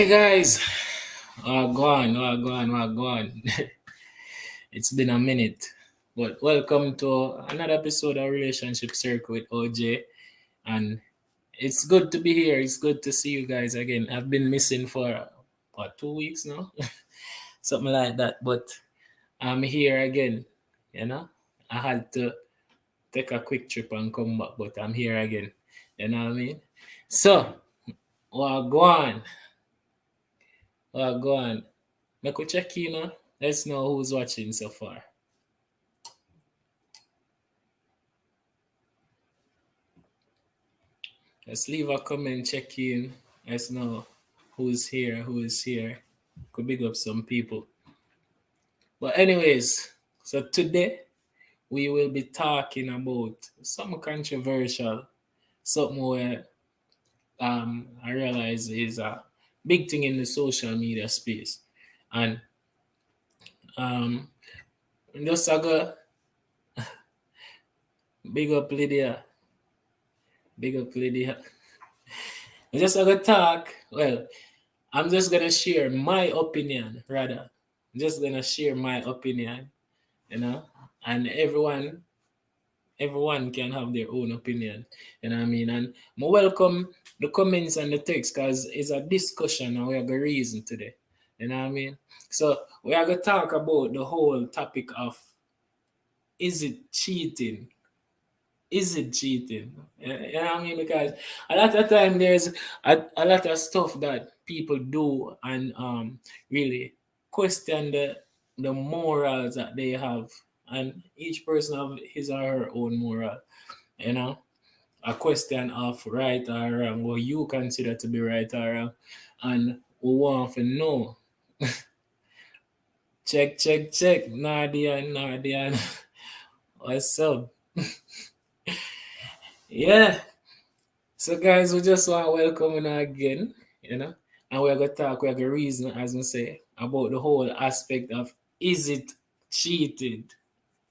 Hey guys, go on. It's been a minute, but welcome to another episode of Relationship Circle with OJ. And it's good to be here. It's good to see you guys again. I've been missing for what 2 weeks now, something like that. But I'm here again. You know, I had to take a quick trip and come back, but I'm here again. You know what I mean? So, go on. Go on. Make we check in. Let's know who's watching so far. Let's leave a comment, check in. Let's know who's here. Could big up some people. But anyways, so today we will be talking about something controversial, something where I realize is a big thing in the social media space. And just I go big up Lydia. Just I go talk. Well, I'm just gonna share my opinion, rather. I'm just gonna share my opinion, and everyone can have their own opinion, you know what I mean? And I welcome the comments and the text because it's a discussion and we are gonna reason today, you know what I mean? So we are gonna talk about the whole topic of is it cheating? Is it cheating? You know what I mean? Because a lot of time there's a lot of stuff that people do and really question the morals that they have, and each person have his or her own moral. You know, a question of right or wrong, what you consider to be right or wrong, and we want to know. check. Nadia. What's up? Yeah. So guys, we just want to welcome you again, and we're gonna talk, we're gonna reason, as we say, about the whole aspect of is it cheated,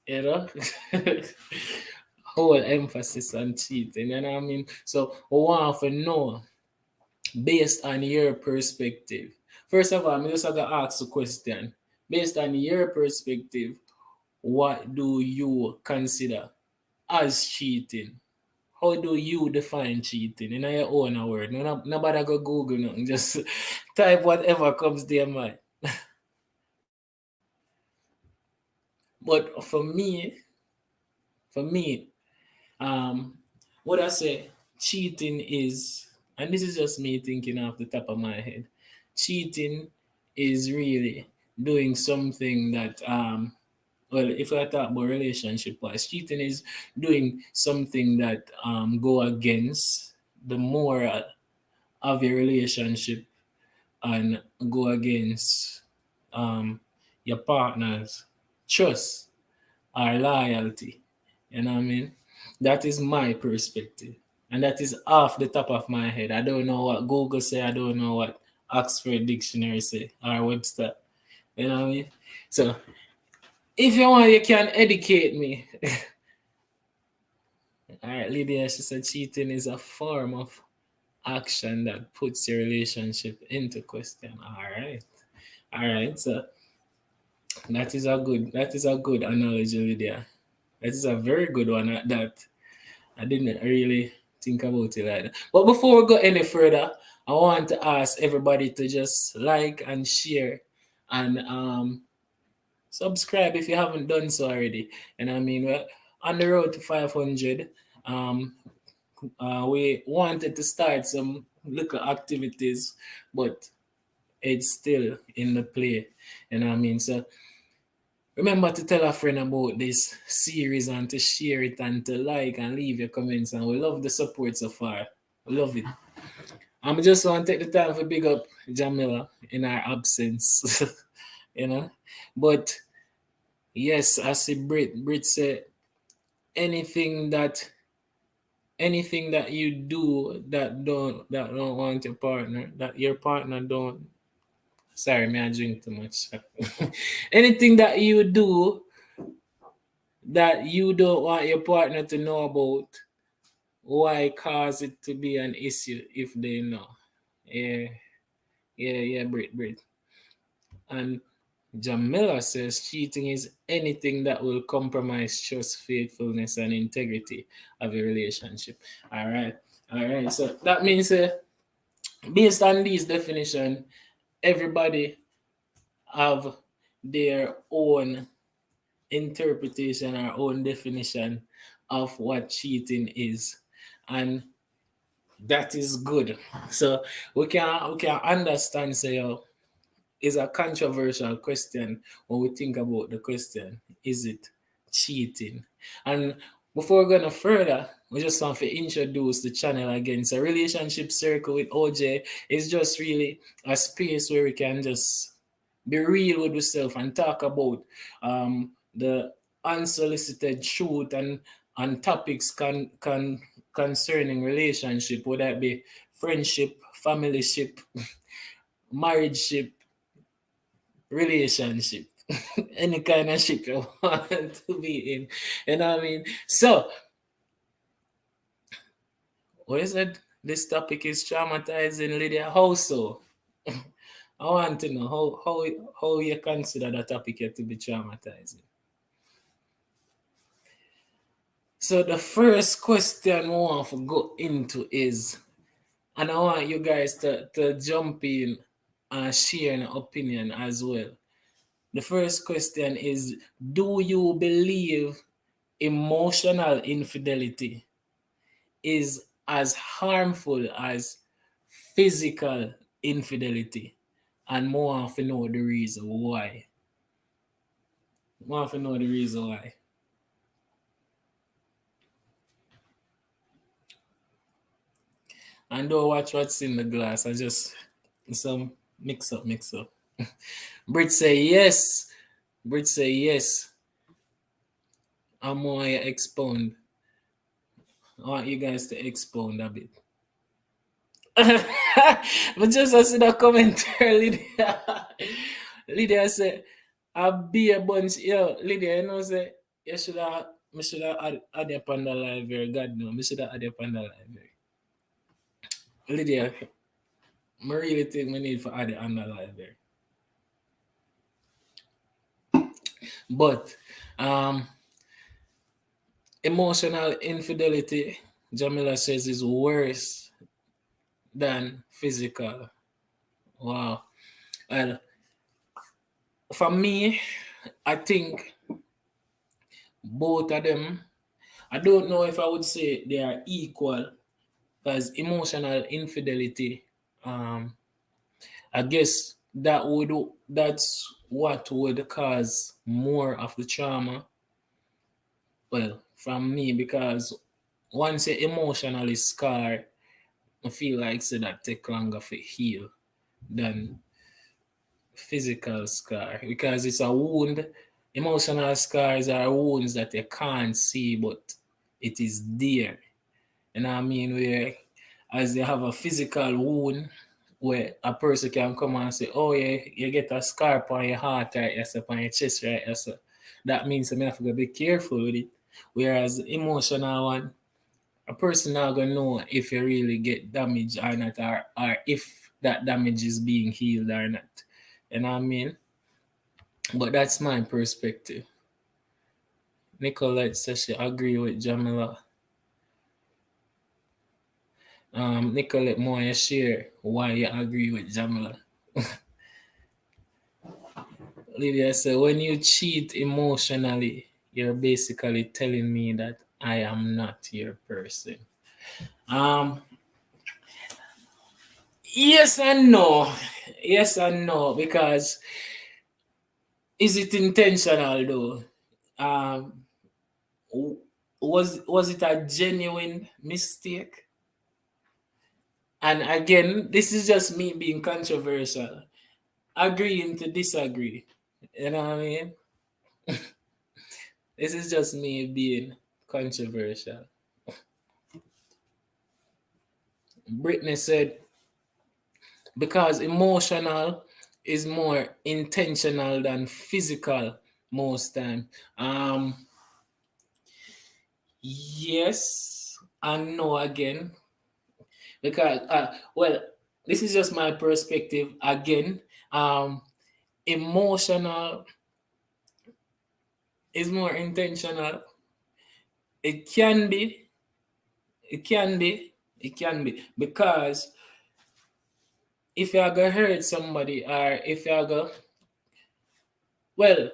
you know? Whole emphasis on cheating, you know what I mean? So we want to know based on your perspective. First of all, I'm just gonna ask a question. Based on your perspective, what do you consider as cheating? How do you define cheating in your own word? Nobody go Google nothing. Just type whatever comes to your mind. But for me, what I say, cheating is, and this is just me thinking off the top of my head. Cheating is really doing something that well, if I talk about relationship wise, cheating is doing something that go against the moral of your relationship and go against your partner's trust or loyalty. You know what I mean? That is my perspective. And that is off the top of my head. I don't know what Google say. I don't know what Oxford Dictionary say or Webster. You know what I mean? So if you want, you can educate me. All right, Lydia, she said cheating is a form of action that puts your relationship into question. All right. So that is a good analogy, Lydia. That is a very good one at that. I didn't really think about it like that. But before we go any further, I want to ask everybody to just like and share and subscribe if you haven't done so already. And I mean, we're on the road to 500. We wanted to start some little activities, but it's still in the play. You know what I mean? So remember to tell a friend about this series and to share it and to like and leave your comments. And we love the support so far. We love it. I just want to take the time to big up Jamila in our absence. you know. But yes, as a Brit said, anything that you do that don't want your partner, that your partner don't, sorry, may I drink too much. Anything that you do that you don't want your partner to know about, why cause it to be an issue if they know? Yeah, Yeah, Brit. And Jamila says cheating is anything that will compromise trust, faithfulness, and integrity of a relationship. All right, all right. So that means, based on these definition, everybody have their own interpretation or own definition of what cheating is, and that is good. So we can understand, say, is a controversial question when we think about the question, is it cheating? And before we go no further, we just want to introduce the channel again. So Relationship Circle with OJ is just really a space where we can just be real with yourself and talk about the unsolicited truth and topics concerning relationship, whether it be friendship, family ship, marriage ship, relationship, any kind of ship you want to be in. You know what I mean? So, what is it? This topic is traumatizing, Lydia. How so? I want to know how you consider that topic yet to be traumatizing. So the first question we want to go into is, and I want you guys to jump in and share an opinion as well. The first question is, do you believe emotional infidelity is as harmful as physical infidelity? And more often know the reason why. More often know the reason why. And don't watch what's in the glass. I just some mix up. Brit say yes. Brit say yes. I'm more expound. I want you guys to expound a bit. But just as in the commentary, Lydia said, I'll be a bunch. Yo, Lydia, you know, say, should have add your panda live here. God no, I should have add your panda live here. Lydia, I really think we need for add the panda live here. But, emotional infidelity, Jamila says, is worse than physical. Wow. Well, for me, I think both of them, I don't know if I would say they are equal, because emotional infidelity, um, I guess that's what would cause more of the trauma. Well, from me, because once you're emotionally scarred, I feel like so that take longer to heal than physical scar, because it's a wound. Emotional scars are wounds that you can't see, but it is there. And I mean, where as they have a physical wound, where a person can come and say, "Oh yeah, you get a scar on your heart right, yes, on your chest right, yes." That means you have to be careful with it. Whereas emotional one, a person not gonna know if you really get damaged or not, or if that damage is being healed or not. You know what I mean? But that's my perspective. Nicolette says she agree with Jamila. Nicolette, more you share why you agree with Jamila. Lydia said, when you cheat emotionally, you're basically telling me that I am not your person. Um, yes and no. Yes and no, because is it intentional though? Um, was it a genuine mistake? And again, this is just me being controversial, agreeing to disagree. You know what I mean? This is just me being controversial. Brittany said, because emotional is more intentional than physical most time. Yes and no again. Because, well, this is just my perspective again. Um, Emotional is more intentional. It can be, it can be, it can be because if you're gonna hurt somebody or if you're gonna, well,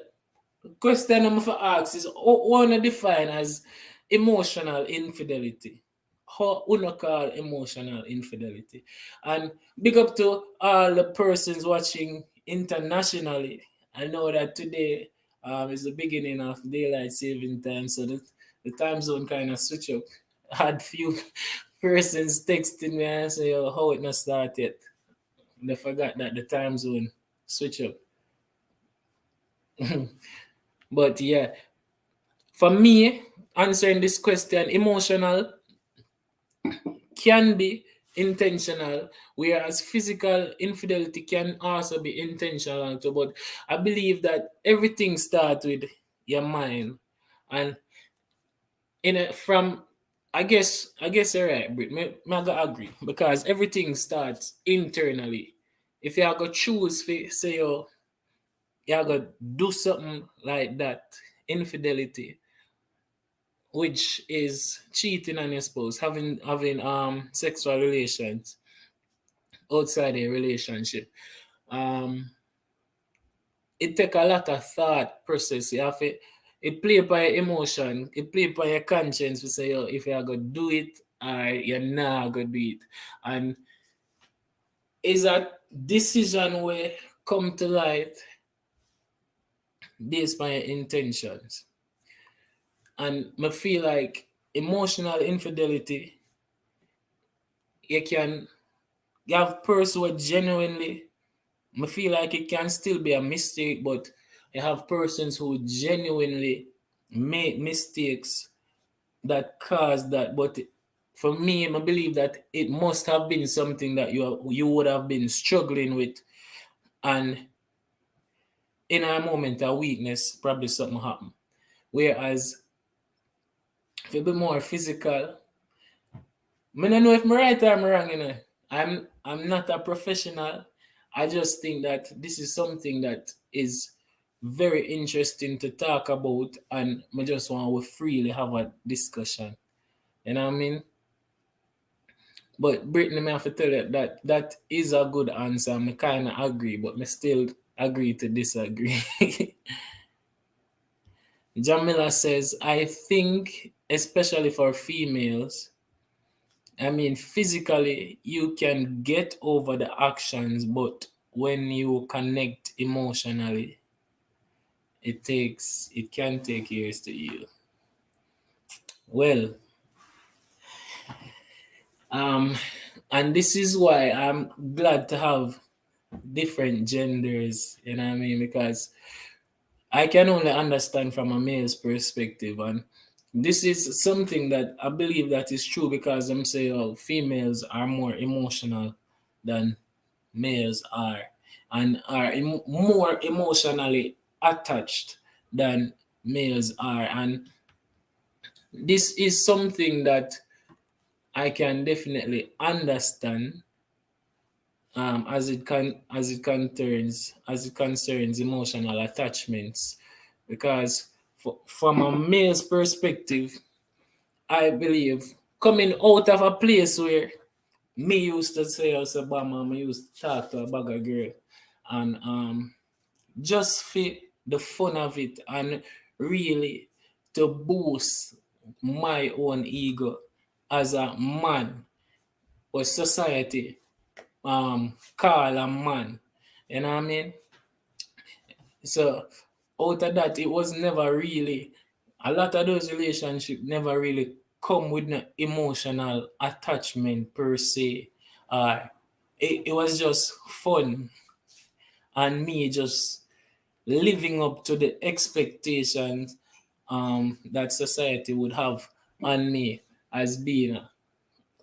question I'm for ask is what wanna define as emotional infidelity? How wanna call emotional infidelity? And big up to all the persons watching internationally. I know that today is the beginning of daylight saving time, so the time zone kind of switch up. I had few persons texting me and say, "Oh, how it not start yet?" They forgot that the time zone switch up. But yeah, for me, answering this question, emotional can be intentional, whereas physical infidelity can also be intentional too. But I believe that everything starts with your mind, and in a, from I guess you're right, Brit. I gotta agree because everything starts internally. If you are gonna choose, say you are gonna do something like that, infidelity, which is cheating on your spouse, having sexual relations outside a relationship. Um, it take a lot of thought process. You have to, it play by your emotion, it play by your conscience to say, oh, if you're gonna do it or you're not gonna do it. And is a decision where come to light based on your intentions. And I feel like emotional infidelity, you can you have person who genuinely, I feel like it can still be a mistake, but you have persons who genuinely make mistakes that cause that. But for me, I believe that it must have been something that you would have been struggling with, and in a moment of weakness, probably something happened. Whereas if you be more physical, I don't know if I'm right or I'm wrong, you know. I'm not a professional. I just think that this is something that is very interesting to talk about, and I just want to freely have a discussion. You know what I mean? But Brittany, I have to tell you that that is a good answer. I kind of agree, but I still agree to disagree. Jamila says, I think, especially for females, I mean, physically, you can get over the actions, but when you connect emotionally, it can take years to heal. Well, um, and this is why I'm glad to have different genders, you know what I mean? Because I can only understand from a male's perspective, and this is something that I believe that is true because I'm saying, oh, females are more emotional than males are, and are more emotionally attached than males are. And this is something that I can definitely understand, as it concerns emotional attachments, because from a male's perspective, I believe coming out of a place where me used to say I was a bomber, me used to talk to a bugger girl, and just for the fun of it and really to boost my own ego as a man or society call a man. You know what I mean? So out of that, it was never really, a lot of those relationships never really come with no emotional attachment per se. It was just fun and me just living up to the expectations that society would have on me as being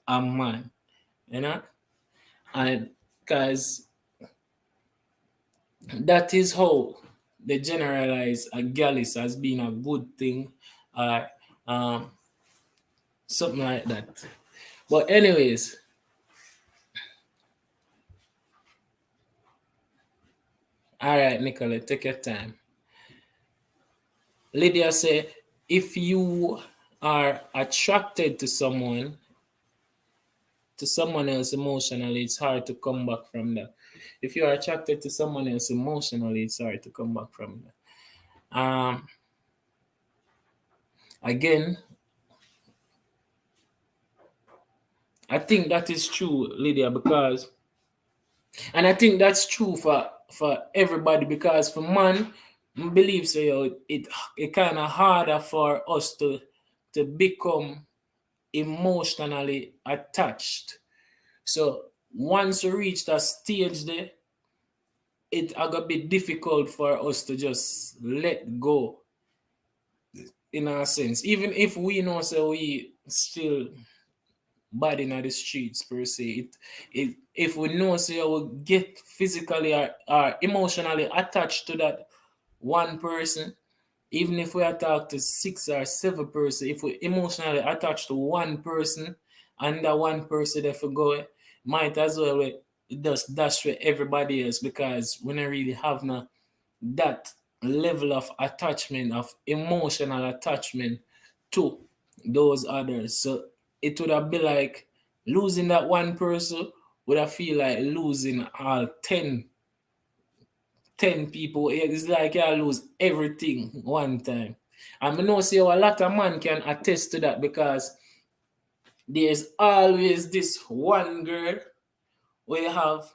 a man, you know? And because that is how they generalize a gallus as being a good thing or um, something like that. But anyways, All right, Nicola, take your time. Lydia said, if you are attracted to someone else emotionally, it's hard to come back from that. If you are attracted to someone else emotionally, it's hard to come back from that. Again, I think that is true, Lydia, because, and I think that's true for everybody, because for man, I believe so, it kind of harder for us to become emotionally attached. So once we reach that stage there, it gonna be difficult for us to just let go in a sense. Even if we know so we still bad in the streets per se. It if we know so we get physically or emotionally attached to that one person, even if we are talk to 6 or 7 person, if we emotionally attached to one person and that one person if we go, might as well we just dash with everybody else, because we don't really have no that level of attachment, of emotional attachment to those others. So it would have been like losing that one person would have feel like losing all 10 people. It's like you lose everything one time. And I know say a lot of man can attest to that, because there's always this one girl where you have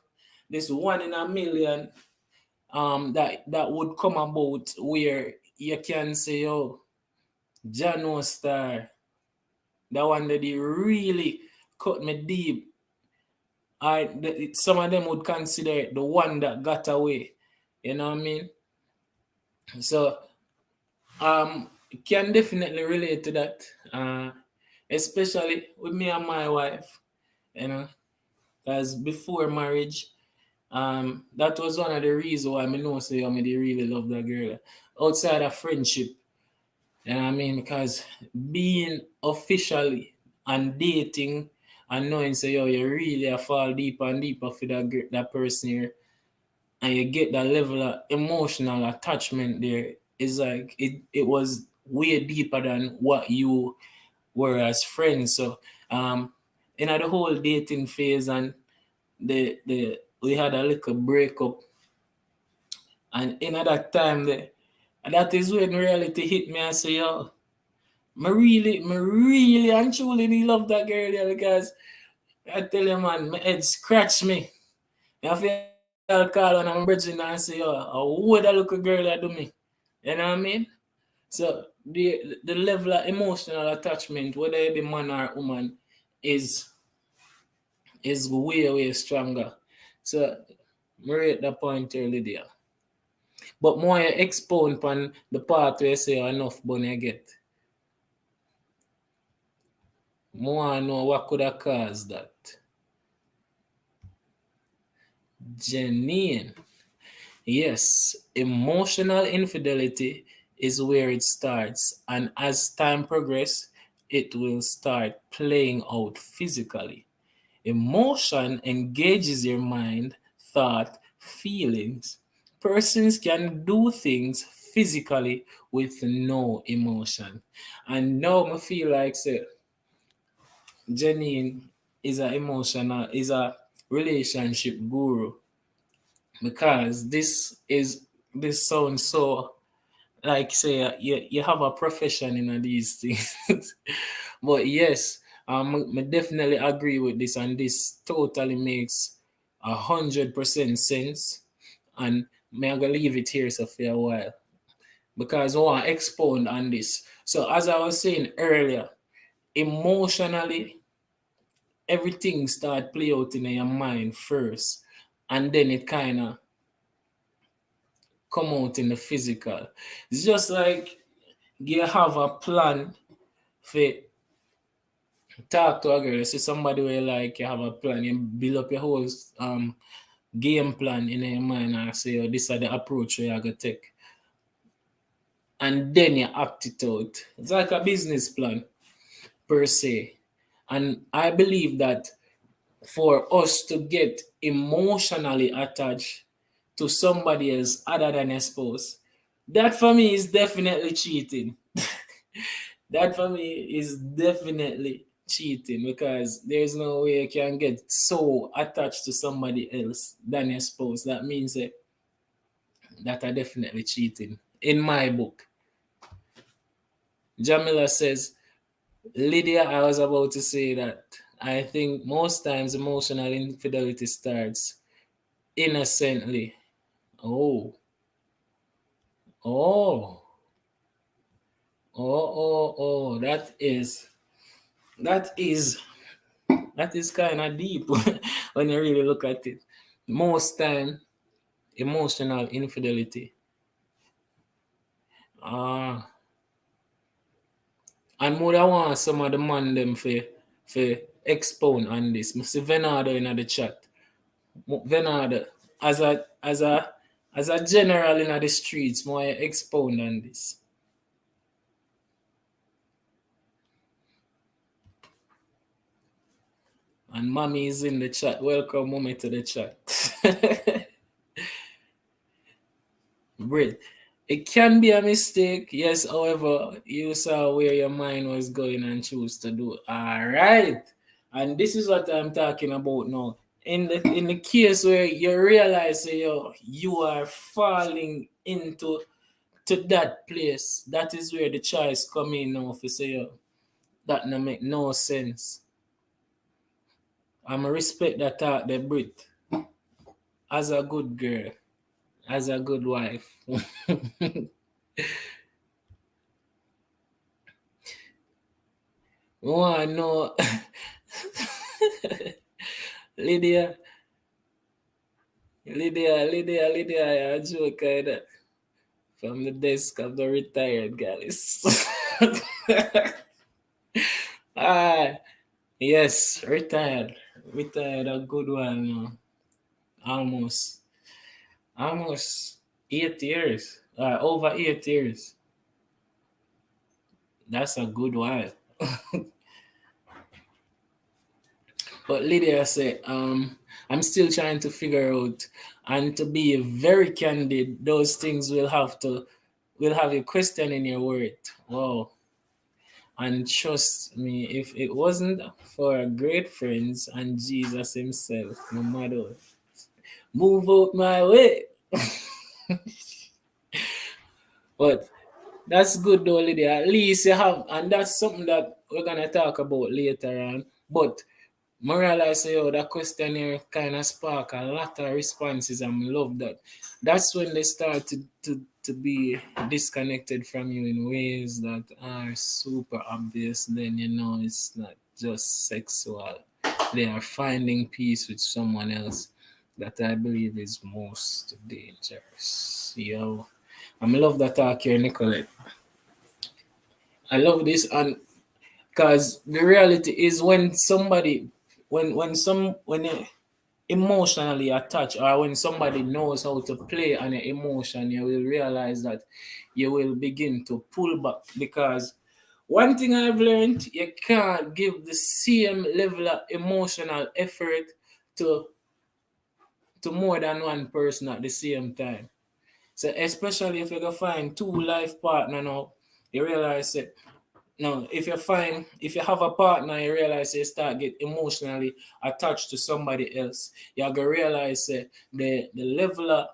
this one in a million that would come about where you can say, oh, Jano Star, that one that they really cut me deep. Some of them would consider it the one that got away. You know what I mean? So can definitely relate to that. Especially with me and my wife, you know, because before marriage, that was one of the reasons why I know say I really love that girl. Outside of friendship, you know what I mean? Because being officially and dating and knowing say yo, you really fall deeper and deeper for that person here, and you get that level of emotional attachment there, is like it was way deeper than what you were as friends. So in the whole dating phase, and the we had a little breakup, and in that time that is when reality hit me. I say, yo, me really and truly love that girl there, because I tell you, man, my head scratch me. I feel call on my brethren and say, yo, what that little girl that do me? You know what I mean? So the level of emotional attachment, whether it be man or woman, is way stronger. So I rate that point here, Lydia. But more you expound upon the part where you say enough money I get. More I know what could have caused that. Janine. Yes, emotional infidelity is where it starts, and as time progresses, it will start playing out physically. Emotion engages your mind, thought, feelings. Persons can do things physically with no emotion. And now I feel like say Janine is a relationship guru, because this sounds so like say you have a profession in these things. But yes, I definitely agree with this, and this totally makes 100% sense. And may I go leave it here so for a while, because I want to expound on this. So as I was saying earlier, emotionally everything start play out in your mind first, and then it kind of come out in the physical. It's just like you have a plan for talk to a girl. See somebody where like you have a plan, you build up your whole game plan in your mind and say, oh, this is the approach you're gonna take. And then you act it out. It's like a business plan per se. And I believe that for us to get emotionally attached to somebody else other than your spouse, that for me is definitely cheating. That for me is definitely cheating because there's no way you can get so attached to somebody else than your spouse. That means that are definitely cheating in my book. Jamila says, Lydia, I was about to say that I think most times emotional infidelity starts innocently. Oh, oh, oh, that is that is kind of deep when you really look at it. Most time, emotional infidelity. Ah, and more than want some of the man them for expound on this. I see Venado in the chat. Venado, as a general in the streets, more expound on this. And mommy is in the chat. Welcome, mommy, to the chat. Great. It can be a mistake, yes. However, you saw where your mind was going and choose to do. All right, and this is what I'm talking about now. In the case where you realize you are falling into to that place, that is where the choice come in now. If you say that no make no sense, I'm respect that thought, the Brit, as a good girl, as a good wife. Oh, no. Lydia, Lydia, a joke kinda from the desk of the retired guys. Ah, yes, retired. Retired a good one. Almost, almost 8 years. Over 8 years. That's a good while. But Lydia said, I'm still trying to figure out, and to be very candid, those things will have a question in your word. Wow. And trust me, if it wasn't for great friends and Jesus himself, no matter what, move out my way. But that's good though, Lydia. At least you have, and that's something that we're gonna talk about later on. But I realize that question here kind of spark a lot of responses, and I love that. That's when they start to be disconnected from you in ways that are super obvious. Then it's not just sexual. They are finding peace with someone else that I believe is most dangerous. I love that talk here, Nicolette. I love this, and because the reality is when somebody when you emotionally attached, or when somebody knows how to play on your emotion, you will realize that you will begin to pull back. Because one thing I've learned, you can't give the same level of emotional effort to more than one person at the same time. So especially if you can find two life partner now, you realize that no, if you have a partner, you realize you start get emotionally attached to somebody else. You gonna realize the level of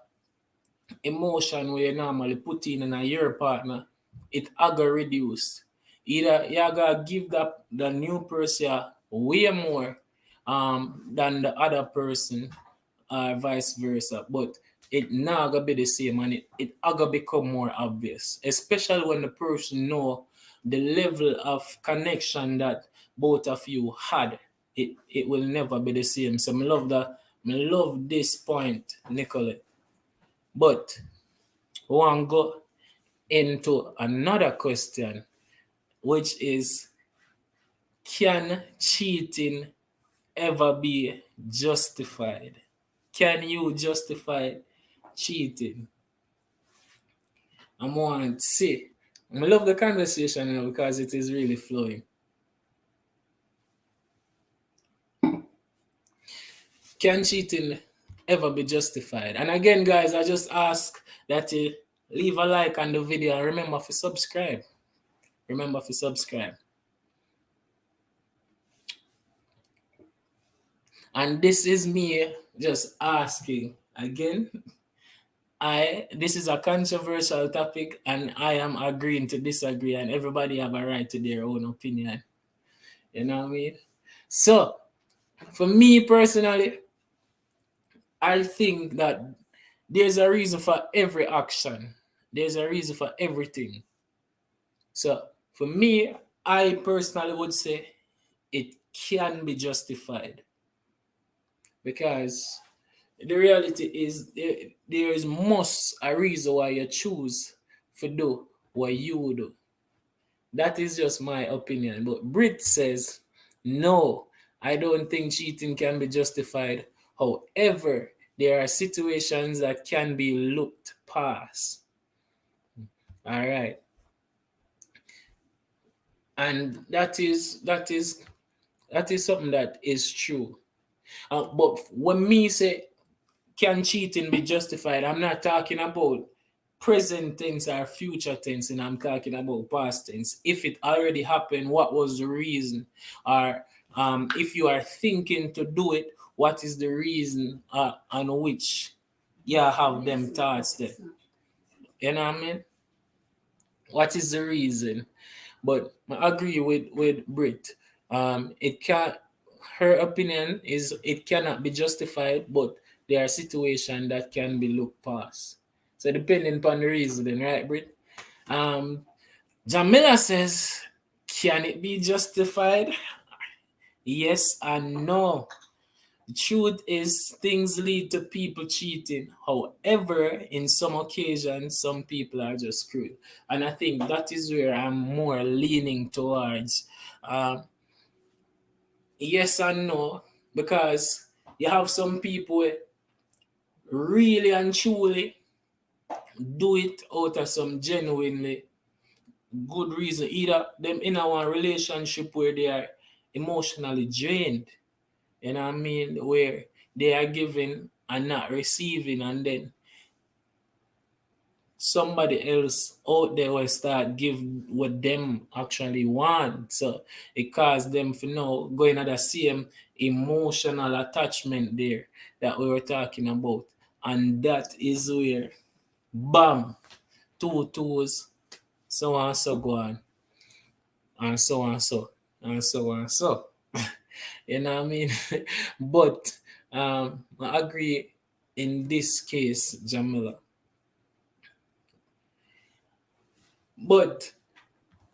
emotion where you normally put in a your partner, it aga reduce. Either you gotta give the new person way more than the other person, or vice versa. But it now gonna be the same, and it gonna become more obvious, especially when the person know the level of connection that both of you had. It will never be the same. So I love this point, Nicolette. But we want to go into another question, which is, can cheating ever be justified? Can you justify cheating? I want to see. I love the conversation now because it is really flowing. Can cheating ever be justified. And again, guys, I just ask that you leave a like on the video and remember to subscribe. Remember to subscribe. And this is me just asking again. This is a controversial topic, and I am agreeing to disagree, and everybody have a right to their own opinion. You know what I mean? So, for me personally, I think that there's a reason for every action. There's a reason for everything. So, for me, I personally would say it can be justified, because the reality is there is most a reason why you choose to do what you do. That is just my opinion. But Brit says, no, I don't think cheating can be justified. However, there are situations that can be looked past. All right. And that is something that is true. But when me say, can cheating be justified, I'm not talking about present tense or future tense, and I'm talking about past tense. If it already happened, what was the reason? Or if you are thinking to do it, what is the reason on which you have them thoughts there? You know what I mean? What is the reason? But I agree with Brit. It can't. Her opinion is it cannot be justified, but there are situations that can be looked past. So depending upon the reasoning, right, Brit? Jamila says, can it be justified? Yes and no. The truth is, things lead to people cheating. However, in some occasions, some people are just cruel. And I think that is where I'm more leaning towards yes and no, because you have some people really and truly do it out of some genuinely good reason. Either them in a relationship where they are emotionally drained, you know what I mean, where they are giving and not receiving, and then somebody else out there will start give what them actually want. So it caused them for now going at the same emotional attachment there that we were talking about. And that is where bam, two twos, so on so go on. And so on so and so on so. You know what I mean? But I agree in this case, Jamila. But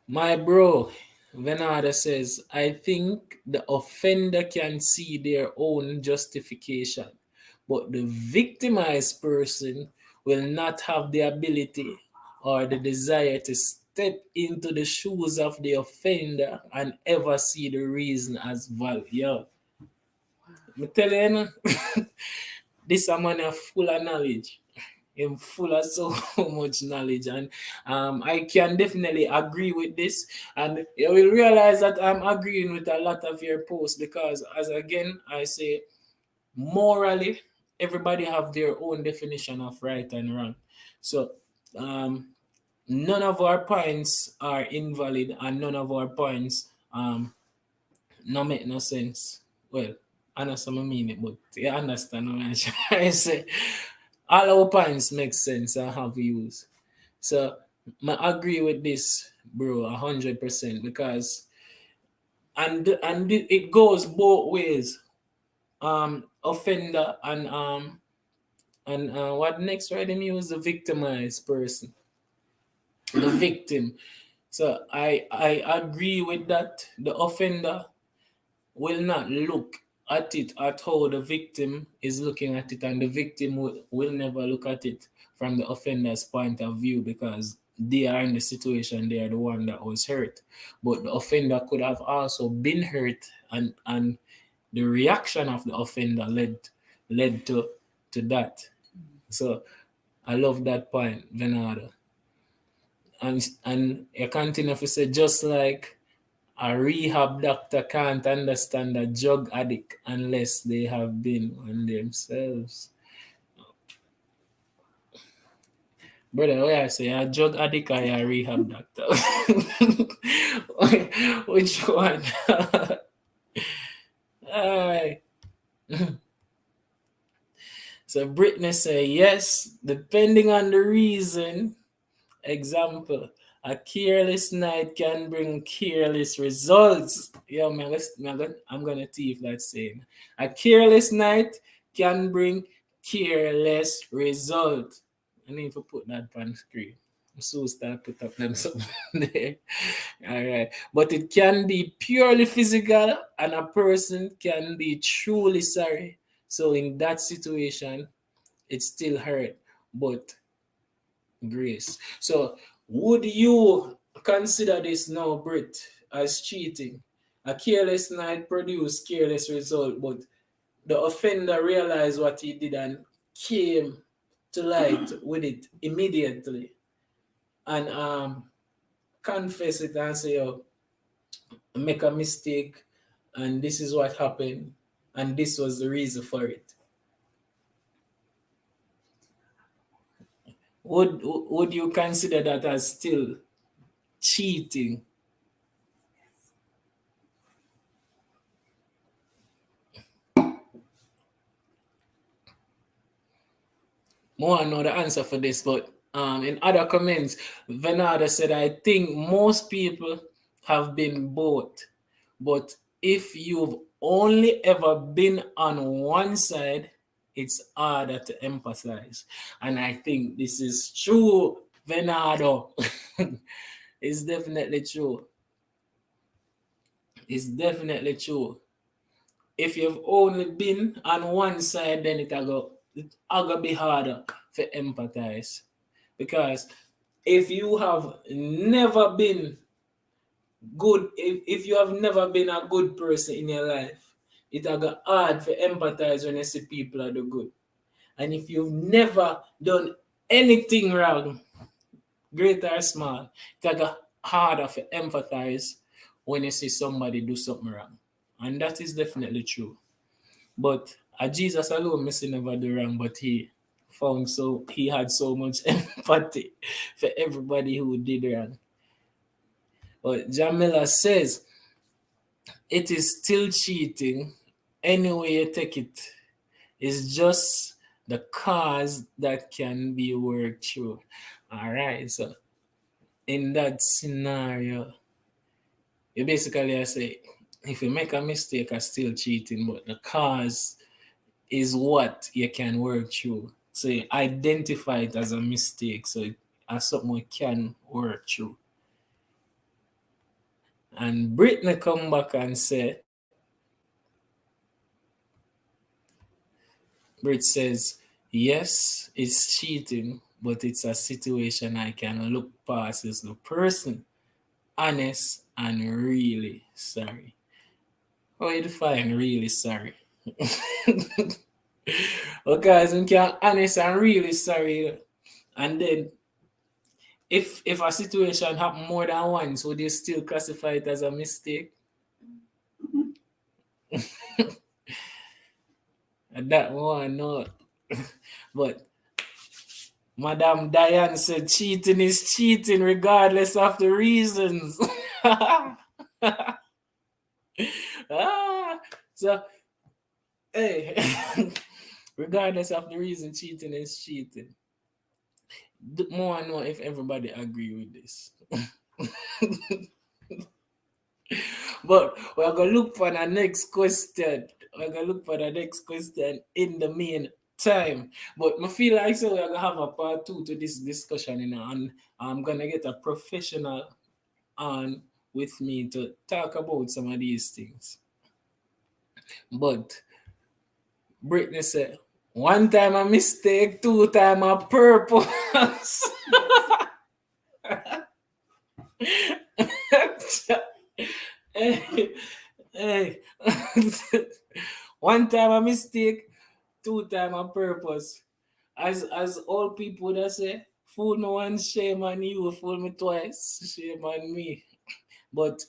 my bro, Venada says, I think the offender can see their own justification, but the victimized person will not have the ability or the desire to step into the shoes of the offender and ever see the reason as valid. Yo, I'm telling you, this a man is full of knowledge. I'm full of so much knowledge, and I can definitely agree with this. And you will realize that I'm agreeing with a lot of your posts, because, as again I say, morally, everybody have their own definition of right and wrong. So none of our points are invalid, and none of our points no make no sense. Well, I know some mean it, but you understand what I'm trying to say. All our points make sense and have use. So I agree with this, bro, 100%, because and it goes both ways. Offender and what next, right? Him use the victimized person, the victim. So I agree with that. The offender will not look at it at how the victim is looking at it, and the victim will never look at it from the offender's point of view, because they are in the situation, they are the one that was hurt. But the offender could have also been hurt, and the reaction of the offender led to that. So I love that point, Venado. And you continue to say, just like a rehab doctor can't understand a drug addict unless they have been on themselves. Brother, what I say, a drug addict or a rehab doctor? Which one? Alright. So Brittany say yes, depending on the reason. Example, a careless night can bring careless results. Yo, man, I'm gonna teeth that saying. A careless night can bring careless result. I need to put that on screen. So start put up them something there. All right. But it can be purely physical and a person can be truly sorry. So in that situation, it still hurt. But grace. So, would you consider this now, Brit, as cheating? A careless night produced careless result, but the offender realized what he did and came to light with it immediately and confess it and say, oh, make a mistake and this is what happened and this was the reason for it. Would you consider that as still cheating? More know the answer for this, but in other comments, Venada said, I think most people have been both. But if you've only ever been on one side, it's harder to empathize. And I think this is true, Venado. It's definitely true. It's definitely true. If you've only been on one side, then it'll be harder to empathize. Because if you have never been good, if you have never been a good person in your life, it'll be hard to empathize when you see people are the good. And if you've never done anything wrong, great or small, it'll be harder to empathize when you see somebody do something wrong. And that is definitely true. But Jesus alone Messi never do wrong, but he had so much empathy for everybody who did wrong. But Jamila says it is still cheating any way you take it. It's just the cause that can be worked through. All right, so in that scenario, you basically say if you make a mistake, I still cheating, but the cause is what you can work through. So you identify it as a mistake, so as something we can work through. And Brittany come back and say, Brit says, yes, it's cheating, but it's a situation I can look past as the person honest and really sorry. How you define really sorry? Well, guys, we can honest and really sorry. And then if a situation happen more than once, would you still classify it as a mistake? And that one, no. But Madame Diane said cheating is cheating regardless of the reasons. So, hey, regardless of the reason, cheating is cheating. More and more if everybody agree with this. But we're going to look for the next question. We're going to look for the next question in the meantime. But I feel like so we're going to have a part two to this discussion, and I'm going to get a professional on with me to talk about some of these things. But Brittany said, one time a mistake, two time a purpose. hey. One time a mistake, two time a purpose. As all people that say, fool me once, shame on you, fool me twice, shame on me. But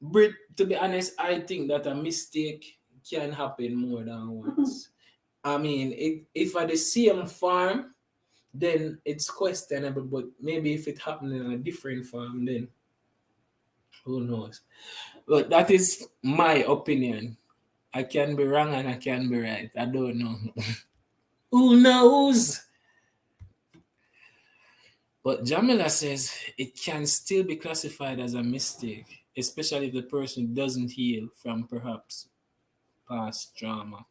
Brit, to be honest, I think that a mistake can happen more than once. I mean, if at the same farm, then it's questionable. But maybe if it happened in a different form, then who knows? But that is my opinion. I can be wrong and I can be right. I don't know. Who knows? But Jamila says it can still be classified as a mistake, especially if the person doesn't heal from perhaps past trauma.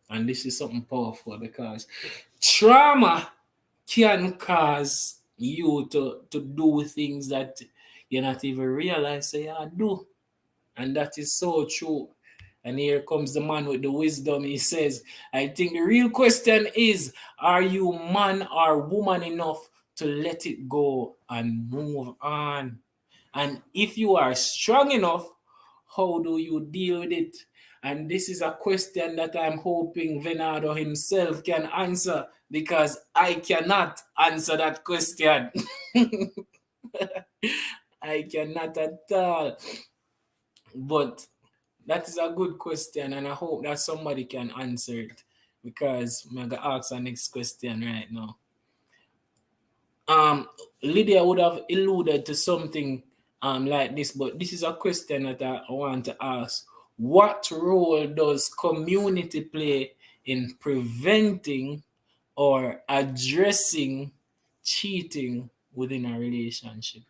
And this is something powerful because trauma can cause you to do things that you not even realize say I do. And that is so true. And here comes the man with the wisdom. He says, I think the real question is, are you man or woman enough to let it go and move on? And if you are strong enough, how do you deal with it? And this is a question that I'm hoping Venado himself can answer because I cannot answer that question. I cannot at all. But that is a good question, and I hope that somebody can answer it because I'm gonna ask our next question right now. Um, Lydia would have alluded to something like this, but this is a question that I want to ask. What role does community play in preventing or addressing cheating within a relationship?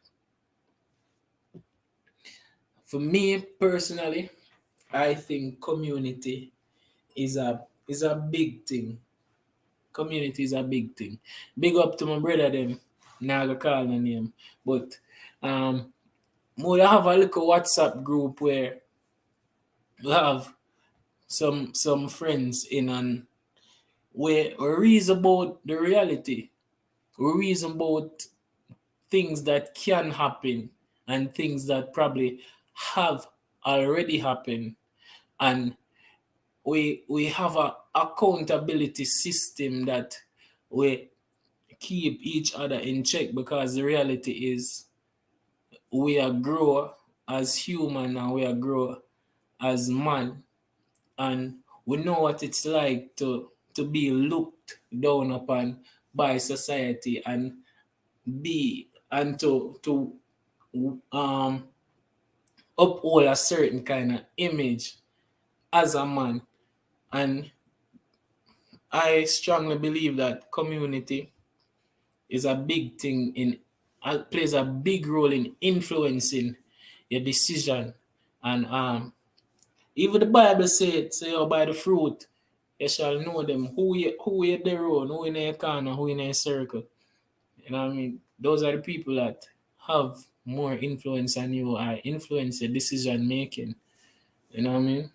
For me personally, I think community is a big thing. Community is a big thing. Big up to my brother them. Now I call my name. But we have a little WhatsApp group where we have some friends in and we reason about the reality. We reason about things that can happen and things that probably have already happened. And we have a accountability system that we keep each other in check because the reality is we are grow as human and we are grow as man, and we know what it's like to be looked down upon by society and be and to um uphold a certain kind of image as a man. And I strongly believe that community is a big thing in plays a big role in influencing your decision. And even the Bible said, say, oh, by the fruit you shall know them, who you there on, who in a corner, who in a circle. You know what I mean? Those are the people that have more influence than you are influence your decision making. You know what I mean?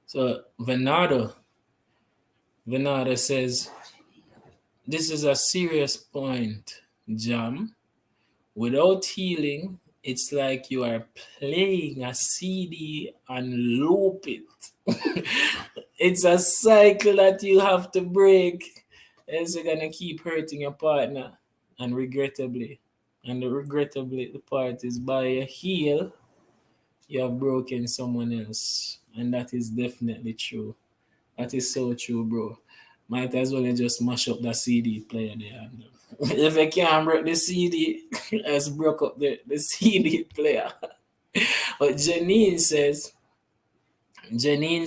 So Venado says this is a serious point, Jam. Without healing, it's like you are playing a CD and loop it. It's a cycle that you have to break, else you're gonna keep hurting your partner. And regrettably, the part is by a heal, you have broken someone else. And that is definitely true. That is so true, bro. Might as well just mash up the CD player there. If I can't break the CD, let's break up the CD player. But Janine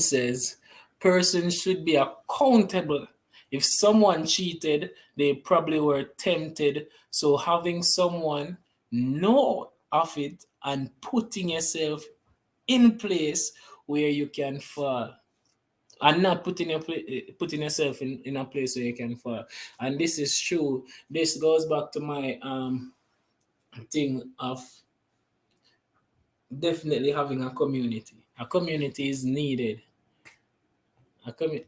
says, persons should be accountable. If someone cheated, they probably were tempted. So having someone know of it and putting yourself in place where you can fall and not putting yourself in a place where you can fall. And this is true. This goes back to my thing of definitely having a community. A community is needed. A commu-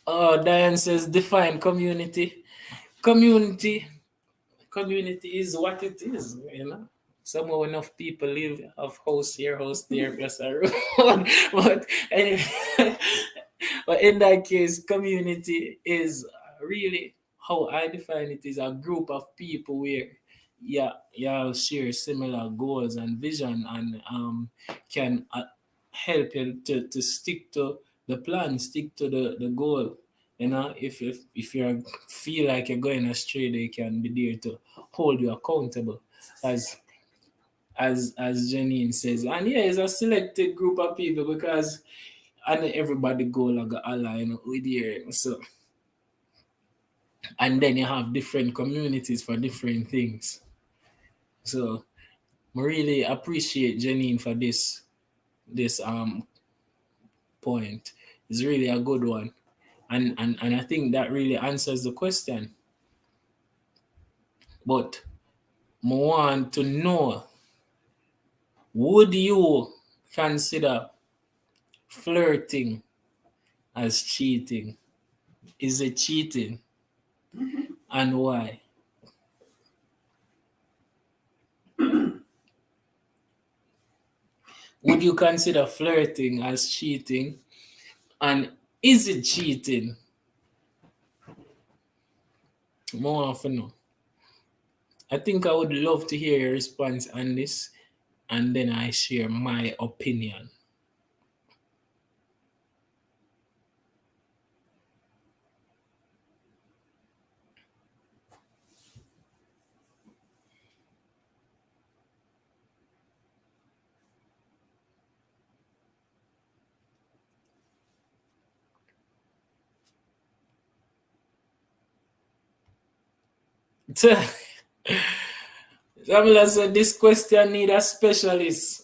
oh, Diane says define community. Community community is what it is, you know. Somewhere enough people live, have house here, house there, plus a road. But anyway, but in that case, community is really how I define it is a group of people where y'all share similar goals and vision and can help you to stick to the plan, stick to the goal. If you feel like you're going astray, they can be there to hold you accountable, as Janine says. And yeah, it's a selected group of people, because and everybody go like a line with you. So, and then you have different communities for different things. So I really appreciate Janine for this point. It's really a good one. And I think that really answers the question. But I want to know, would you consider flirting as cheating? Is it cheating? And why? Would you consider flirting as cheating? And is it cheating? More often, no. I think I would love to hear your response on this, and then I share my opinion. Jamila said this question need a specialist.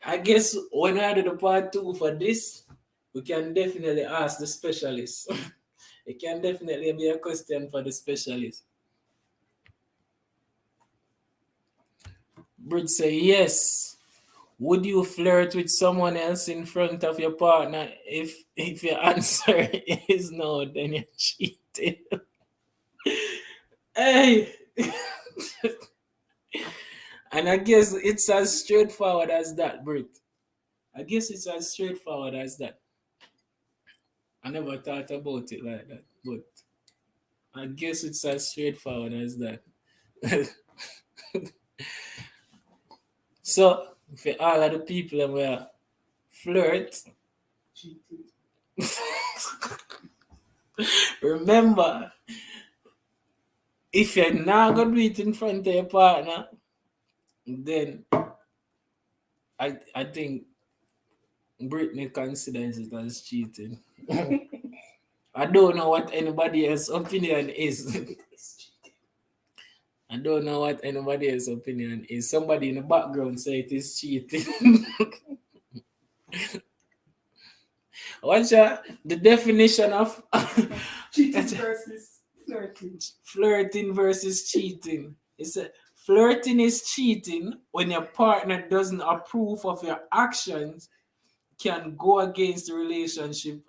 I guess when I do the part 2 for this, we can definitely ask the specialist. It can definitely be a question for the specialist. Bridge say yes. Would you flirt with someone else in front of your partner? If your answer is no, then you're cheating. Hey. And I guess it's as straightforward as that, Brit. I guess it's as straightforward as that. I never thought about it like that, but I guess it's as straightforward as that. So, for all of the people that were flirt, remember, if you're not going to do it in front of your partner, then I think Brittany considers it as cheating. I don't know what anybody else's opinion is. I don't know what anybody else's opinion is. Somebody in the background say it is cheating. What's the definition of cheating versus flirting? Flirting versus cheating. It's flirting is cheating when your partner doesn't approve of your actions, can go against the relationship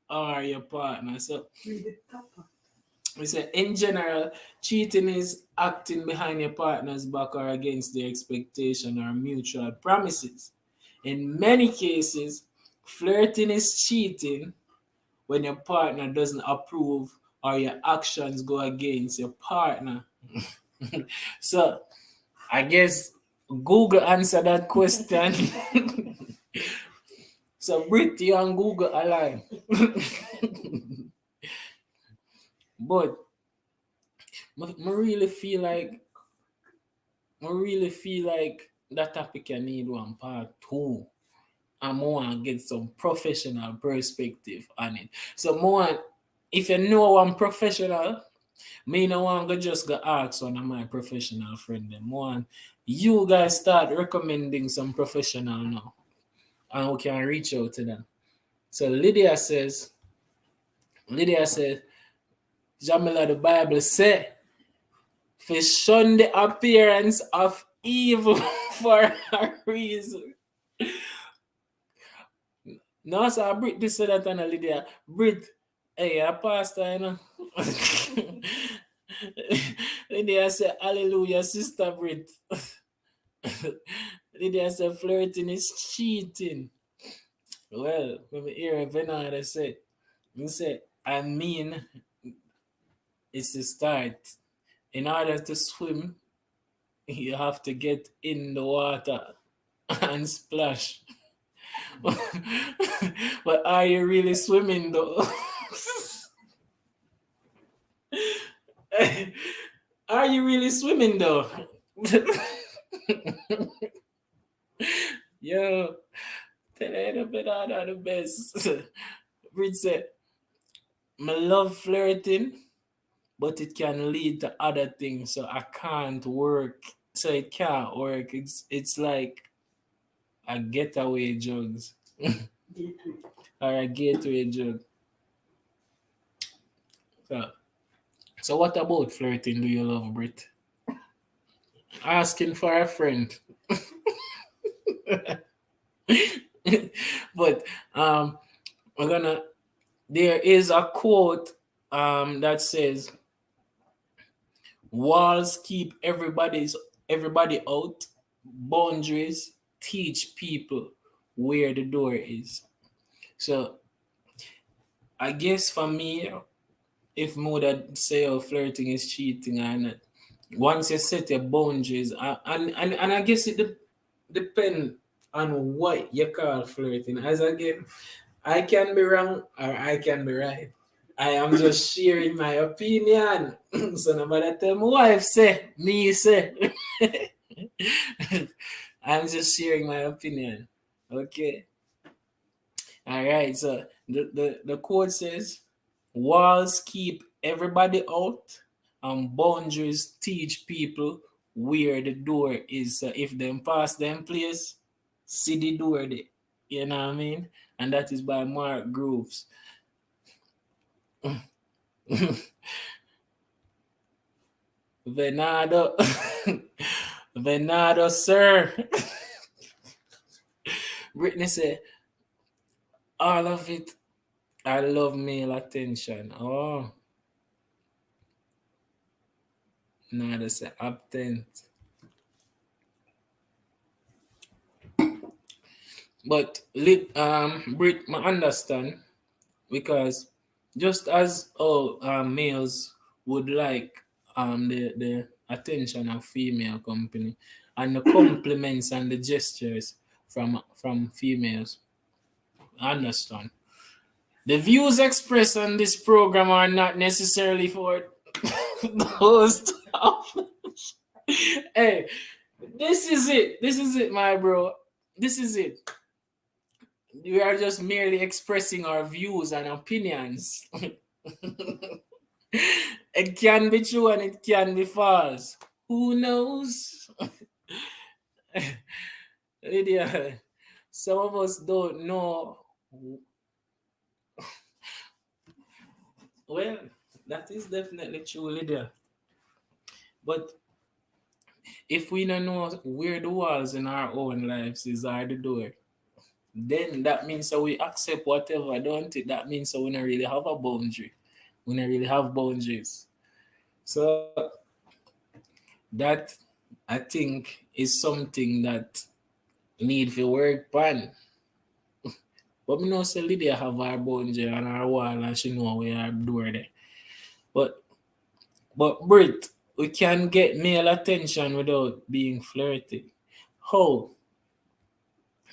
or your partner. So we say in general, cheating is acting behind your partner's back or against their expectation or mutual promises. In many cases, flirting is cheating when your partner doesn't approve or your actions go against your partner. So I guess Google answered that question. So Brit, you and Google align. But I really feel like that topic can need one part 2. And I want to get some professional perspective on it. So more, if you know one professional, me no want to just go ask one of my professional friend them. One, you guys start recommending some professional now, and we can reach out to them. So Lydia says, Jamila, the Bible say, "For shun the appearance of evil for a reason." No, so Brit this said that, and Lydia, Brit, hey, a pastor, you know. Lydia said, "Hallelujah, Sister Brit." Lydia said, "Flirting is cheating." Well, when we hear Venada say, I mean, it's a start. In order to swim, you have to get in the water and splash. But are you really swimming though? Are you really swimming though? Yo, tell you the bit out of the best. Rich said, I love flirting, but it can lead to other things, so I can't work. So it can't work. It's like a getaway drugs Gateway. or a gateway drug. So, so what about flirting do you love, Brit? Asking for a friend. But we're gonna there is a quote that says walls keep everybody out, boundaries teach people where the door is. So I guess for me, if more that say oh, flirting is cheating and once you set your boundaries and I guess it depend on what you call flirting. As again, I can be wrong or I can be right. I am just sharing my opinion. So nobody tell my wife say, me say. I'm just sharing my opinion. Okay. All right. So the quote says, walls keep everybody out, and boundaries teach people where the door is. So if them pass them place, see the door there. You know what I mean? And that is by Mark Groves. Venado. Venado, sir. Brittany said, all of it. I love male attention. Oh, Nada said, absent. But Brit, I understand because just as all males would like the attention of female company and the compliments and the gestures from females, I understand. The views expressed on this program are not necessarily for those. Hey, this is it. This is it, my bro. This is it. We are just merely expressing our views and opinions. It can be true and it can be false. Who knows? Lydia, some of us don't know. Well, that is definitely true, Lydia. But if we don't know where the walls in our own lives is are the door, then that means that we accept whatever, don't it? That means that we don't really have a boundary. We don't really have boundaries. So that I think is something that need for work pan. But me know say Lydia have her boundary on her wall and she know where her door there. But Brit, we can get male attention without being flirty. How?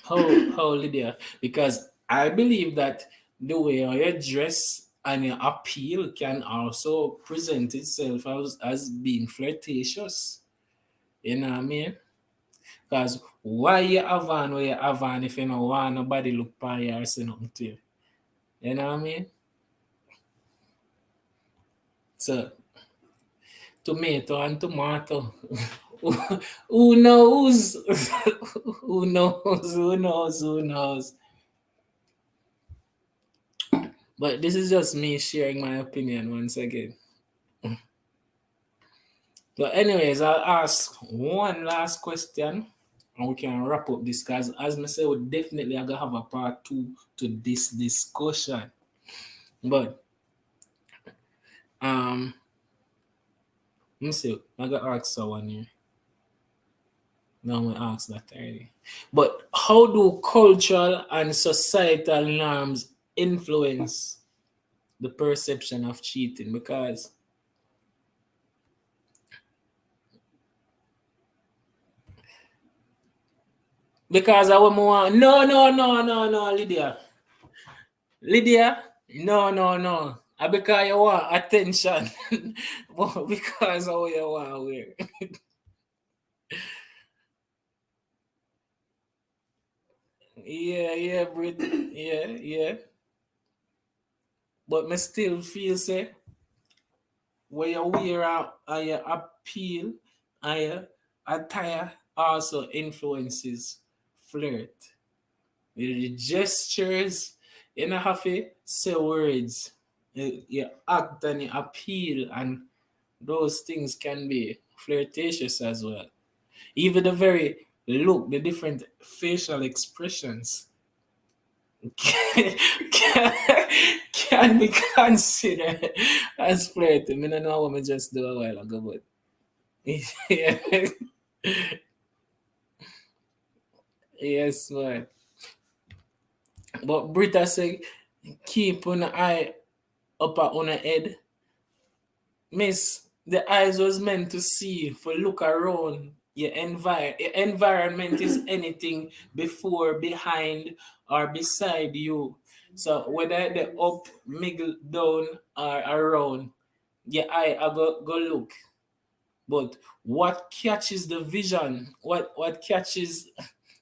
How Lydia? Because I believe that the way you dress and your appeal can also present itself as being flirtatious. You know what I mean? Because why you have on where you have on if you don't want nobody look by you or say nothing to you? You know what I mean? So tomato and tomato. Who knows? Who knows? Who knows? Who knows? But this is just me sharing my opinion once again. But anyways, I'll ask one last question and we can wrap up this because as I said, we definitely are gonna have a part two to this discussion. But let me see, I gotta ask someone here. No, I'm gonna ask that already. But how do cultural and societal norms influence the perception of cheating? Because Because I want no, no, no, no, no, Lydia. Lydia, no, no, no. Because you want attention. But because of what you want to wear. Yeah, yeah, Brit. Yeah, yeah. But me still feel say where you wear out and your appeal and your attire also influences flirt. The gestures, you don't have to say words. You act and you appeal, and those things can be flirtatious as well. Even the very look, the different facial expressions can, can be considered as flirting. I don't know what I just do a while ago, but yeah. Yes, man. But Britta say keep an eye up on her head. Miss, the eyes was meant to see, for look around your environment. Your environment is anything before, behind, or beside you. So whether the up, middle, down, or around, your eye I go look. But what catches the vision, what catches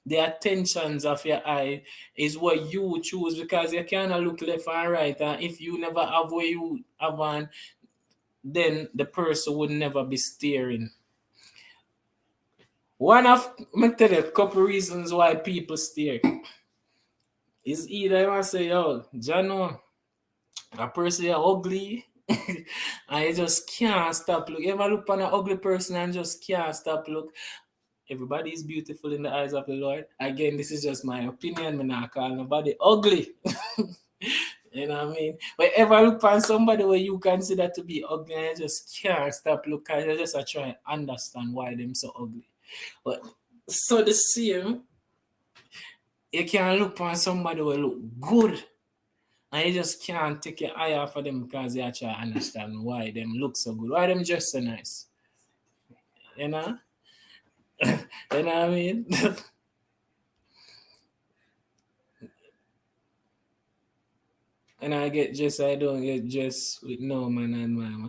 the attentions of your eye is what you choose, because you cannot look left and right. And if you never have where you have on, then the person would never be staring. One of me tell you a couple reasons why people stare is either you want to say, yo, Jano, a person is ugly and you just can't stop look. You ever look on an ugly person and just can't stop look? Everybody is beautiful in the eyes of the Lord. Again, this is just my opinion. I'm not calling nobody ugly. You know what I mean? But ever look on somebody where you consider to be ugly and you just can't stop looking, you just try and understand why them so ugly. But so the same, you can look on somebody who look good and you just can't take your eye off of them because you try to understand why them look so good, why them just so nice. You know? You know what I mean? And I don't get just with no man and man.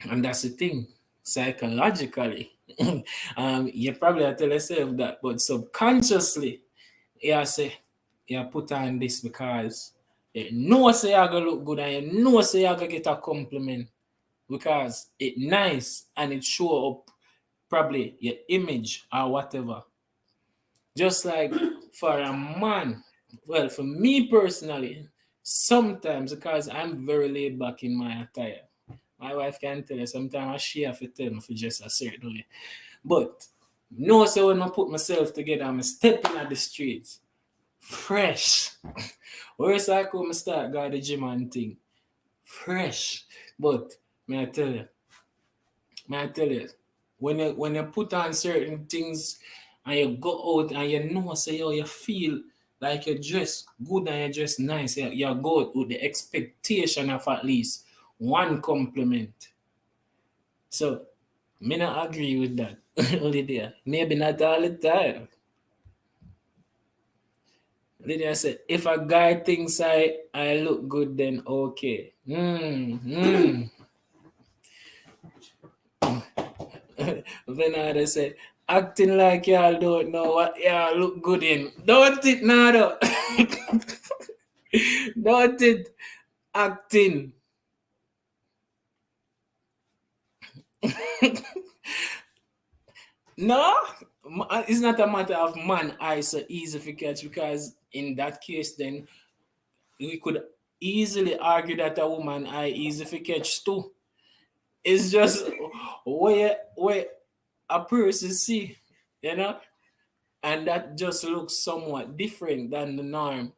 And that's the thing, psychologically. You probably tell yourself that, but subconsciously, you say, you put on this because you know say you're gonna look good and you know say you're gonna get a compliment because it nice and it show up probably your image or whatever. Just like for a man, well, for me personally, sometimes because I'm very laid back in my attire, my wife can tell you sometimes she have to tell me for just a certain way. But no, so when I put myself together, I'm stepping at the streets, fresh. Where's I come start go to the gym and thing? Fresh. But may I tell you, when you put on certain things and you go out and you know say yo, you feel like you dress good and you dress nice, you go out with the expectation of at least one compliment. So me not agree with that. Lydia. Maybe not all the time. Lydia said, if a guy thinks I look good, then okay. Venada said, acting like y'all don't know what y'all look good in. Don't it, Nado? Don't it, acting. No, it's not a matter of man eye so easy to catch, because in that case, then we could easily argue that a woman eye easy to catch too. It's just where a person see, you know, and that just looks somewhat different than the norm.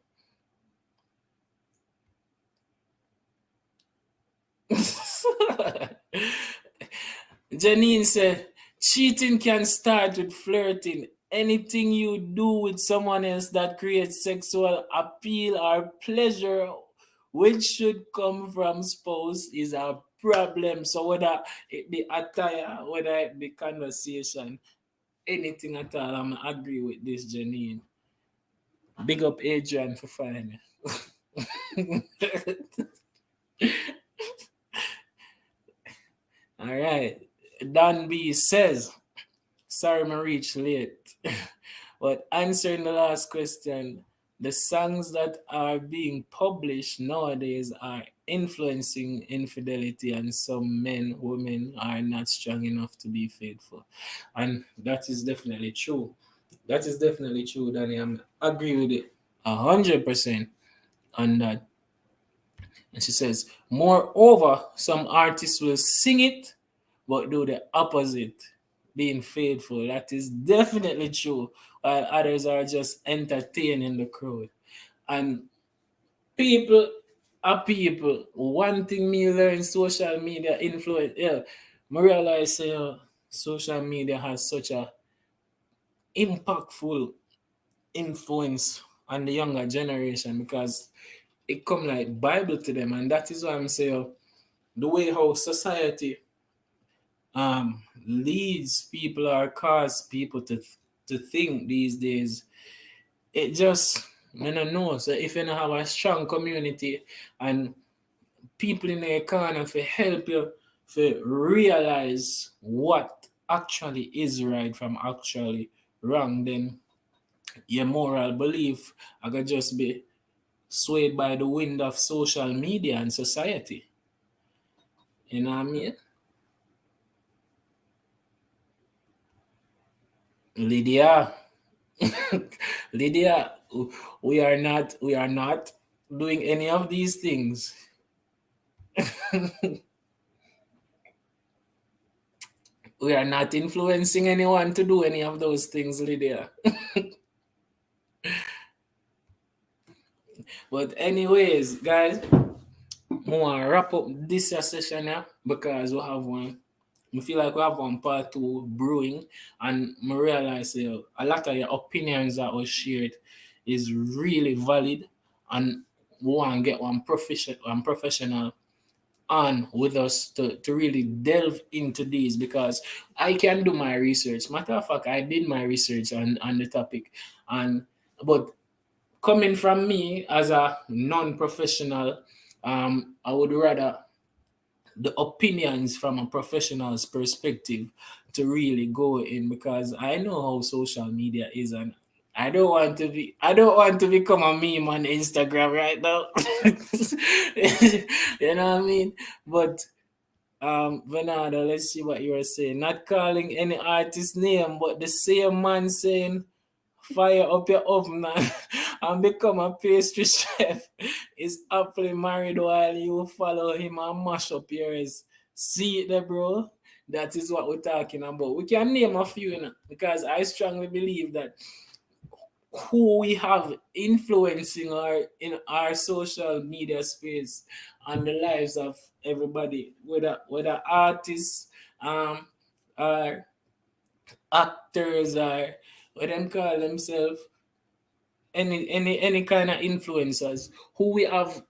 Janine said, cheating can start with flirting. Anything you do with someone else that creates sexual appeal or pleasure, which should come from spouse, is a problem. So whether it be attire, whether it be conversation, anything at all, I'm agree with this, Janine. Big up Adrian for finding. All right. Don B says, sorry, I reached late. But answering the last question, the songs that are being published nowadays are influencing infidelity, and some men, women are not strong enough to be faithful. And that is definitely true. That is definitely true, Danny. I agree with it 100% on that. And she says, moreover, some artists will sing it but do the opposite, being faithful. That is definitely true, while others are just entertaining the crowd. And people are people. One thing me learn social media influence, yeah, I realize social media has such a impactful influence on the younger generation because it come like Bible to them, and that is why I'm saying the way how society leads people or cause people to think these days. It just I don't know. So if you don't have a strong community and people in the corner to help you to realize what actually is right from actually wrong, then your moral belief I could just be swayed by the wind of social media and society. You know what I mean? Lydia. Lydia, we are not doing any of these things. We are not influencing anyone to do any of those things, Lydia. But anyways, guys, we want to wrap up this session now because we have one. I feel like we have one part two brewing, and I realize a lot of your opinions that was shared is really valid, and we want to get one professional on with us to really delve into these because I can do my research. Matter of fact, I did my research on the topic, and but coming from me as a non-professional, I would rather the opinions from a professional's perspective to really go in because I know how social media is and I don't want to become a meme on Instagram right now. You know what I mean? But Bernardo, let's see what you were saying. Not calling any artist name, but the same man saying fire up your oven and become a pastry chef is happily married while you follow him and mash up yours. See it there, bro? That is what we're talking about. We can name a few, because I strongly believe that who we have influencing our in our social media space and the lives of everybody, whether artists, um, or actors, or what them call themselves, any kind of influencers who we have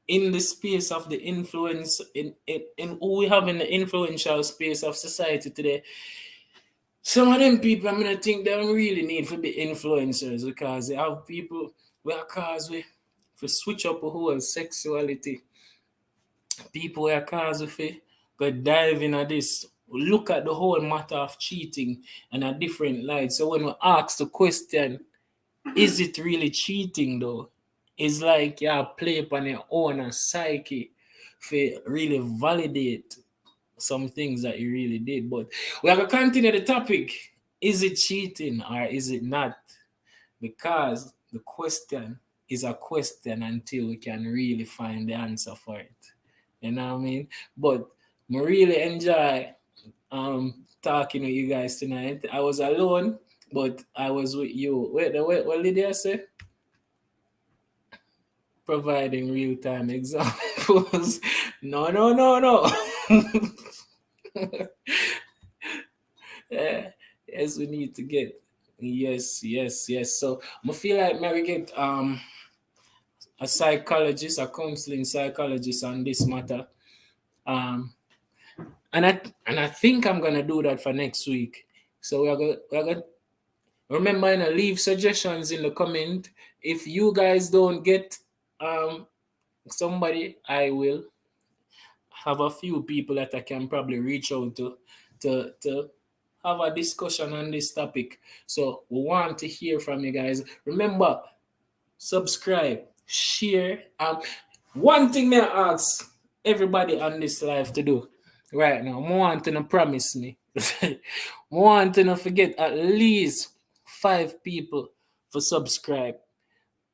in the space of the influence in who we have in the influential space of society today. Some of them people I mean I think they don't really need to be influencers because they have people where cause we for switch up a whole sexuality. People where cause we go dive into this. Look at the whole matter of cheating in a different light. So when we ask the question, is it really cheating though? It's like you play upon your own psyche to really validate some things that you really did. But we are going to continue the topic. Is it cheating or is it not? Because the question is a question until we can really find the answer for it. You know what I mean? But I really enjoy talking with you guys tonight. I was alone, but I was with you. Wait, what did I say? Providing real time examples. No, no, no, no. Yeah, yes, we need to get. Yes, yes, yes. So I feel like maybe get a psychologist, a counseling psychologist on this matter. Um and I think I'm gonna do that for next week. So we're gonna remember, leave suggestions in the comment. If you guys don't get somebody, I will have a few people that I can probably reach out to have a discussion on this topic. So we want to hear from you guys. Remember, subscribe, share. One thing may I ask everybody on this live to do right now, I want to promise me. I want to forget at least 5 people for subscribe.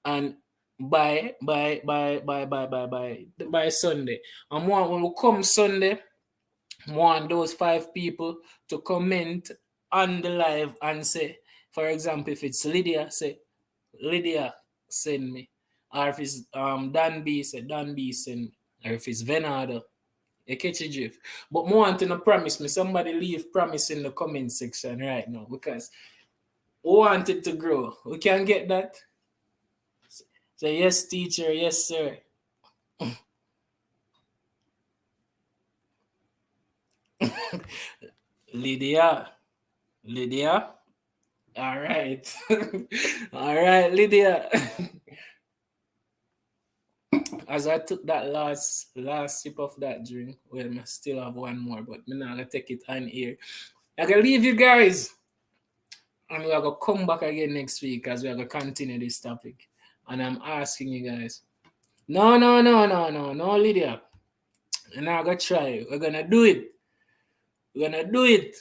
And by Sunday. And want when we come Sunday, want those 5 people to comment on the live and say, for example, if it's Lydia, say Lydia send me. Or if it's Dan B, say Dan B send me. Or if it's Venado, you catch a drift. But more want to promise me. Somebody leave promise in the comment section right now, because we want it to grow. We can get that. Say yes, teacher, yes, sir. Lydia. Lydia. All right. All right, Lydia. As I took that last sip of that drink, well, I still have one more, but I'm not gonna take it on here. I gotta leave you guys. And we're gonna come back again next week as we're gonna continue this topic. And I'm asking you guys. No, Lydia. We're not gonna try. We're gonna do it. We're gonna do it.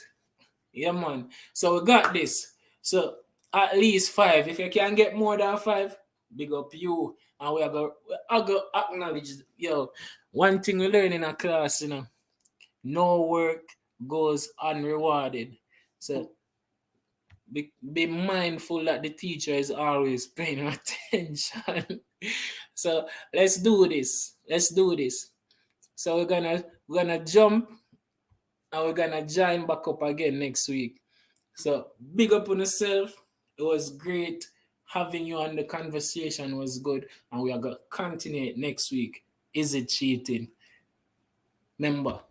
Yeah, man. So we got this. So at least 5. If you can get more than 5, big up you. And we are going to acknowledge, one thing we learn in a class, no work goes unrewarded. So be mindful that the teacher is always paying attention. So let's do this. So we're gonna jump and we're gonna join back up again next week. So big up on yourself. It was great having you on. The conversation was good, and we are gonna continue it next week. Is it cheating? Remember,